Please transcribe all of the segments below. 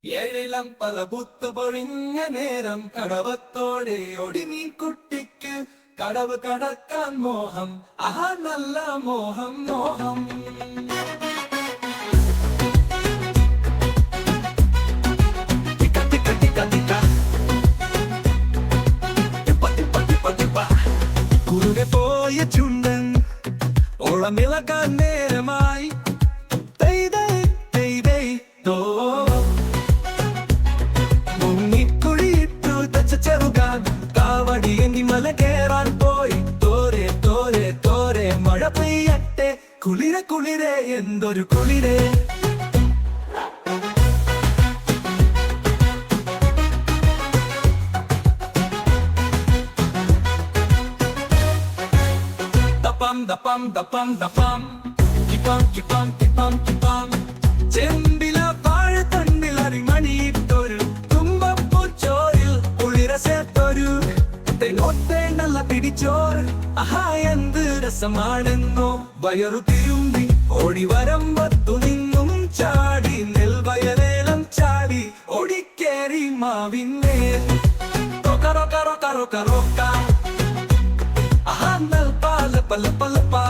ഏഴിലം പല പുത്തു പൊഴിഞ്ഞ നേരം കടവത്തോടെ ഒടിനീ കുട്ടിക്ക് കടവ് കടക്കാൻ മോഹം, ആഹാ നല്ല മോഹം മോഹം. കുറുകെ പോയ ചുണ്ടൻ ഓളമിളക്കാൻ നേരമായി മല കേറാൻ പോയി തോരെ തോരെ തോരെ മഴ പെയ്യട്ടെ കുളിരെ കുളിരെ എന്തൊരു കുളിരെ. ദപ്പം ദപ്പം ദപ്പം ദപ്പം കിപ്പം കിപ്പം കിപ്പം കിപ്പം ചെമ്പില വാഴത്തണ്ടിൽ അരിമണിയിട്ടൊരു തുമ്പപ്പൂച്ചോരിൽ കുളിര ചേർത്തൊരു ഒത്തേണ്ടല്ല പിടിച്ചോർ, ആഹാ എന്ത് രസമാണെന്നോ. വയറു തിരുമ്പി ഓടി വരമ്പത്തു നിന്നും ചാടി നെൽവയലേലം ചാടി ഓടിക്കേറി മാവിന്മേൽ ആഹാ നെൽപ്പാല പല പലപ്പാ.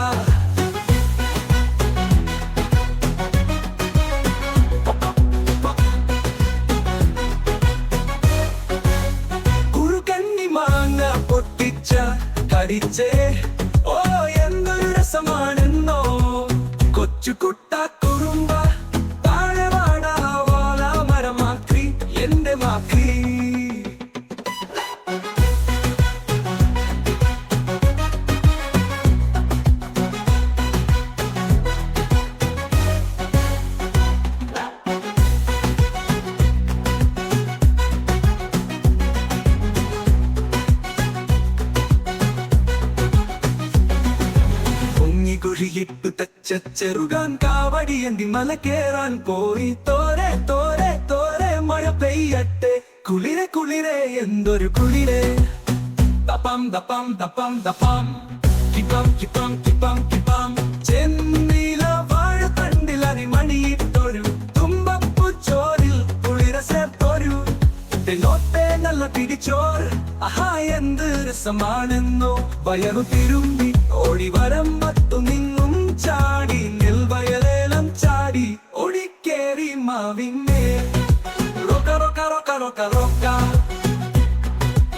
കടിച്ചേ ഓ എന്തൊരു രസമാണെന്നോ. കൊച്ചു കുട്ട കുറുമ്പ താഴെ വാടാ വാല മരമാക്രി എന്റെ മാക്രി. കുഴിയിട്ടു തച്ച ചെറുകാൻ കാവടിയന്തി മല കേറാൻ പോയി തോരെ തോരെ തോരെ മഴ പെയ്യട്ടെ കുളിരെ കുളിരെ എന്തൊരു കുളിരെ. ദപ്പം ദപ്പം ദപ്പം ദപ്പം കിപ്പം കിപ്പം കിപ്പം കിപ്പം ചെന്നീല വാഴത്തണ്ടിൽ അരിമണിയിട്ടൊരു തുമ്പപ്പൂച്ചോരിൽ കുളിര ചേർത്തൊരു തെന്നോത്തെ നല്ല പിടിച്ചോർ, ആഹാ എന്ത് രസമാണെന്നോ. വയറു തിരുമ്പി ഓടി വരമ്പത്തു നിന്നും ചാടി നെൽവയലേലം ചാടി ഓടിക്കേറി മാവിന്മേൽ റൊക്ക റൊക്ക റൊക്ക റൊക്ക റൊക്ക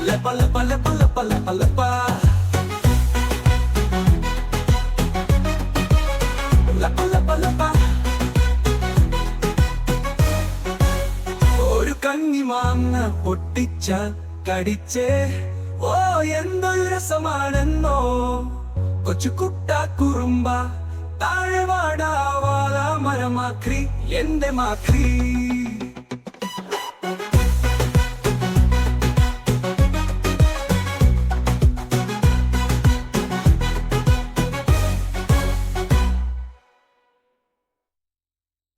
ലപ്പ ലപ്പ ലപ്പ ലപ്പ ലപ്പ ലപ്പ ലപ്പ ലപ്പ ലപ്പ. ഒരു കഞ്ഞി മാങ്ങ പൊട്ടിച്ച കടിച്ചേ ഓ എന്തൊരു രസമാണെന്നോ. കൊച്ചു കുട്ട കുറുമ്പ താഴെ വാടാ വാല മരമാക്രി എന്റെ മാക്രി.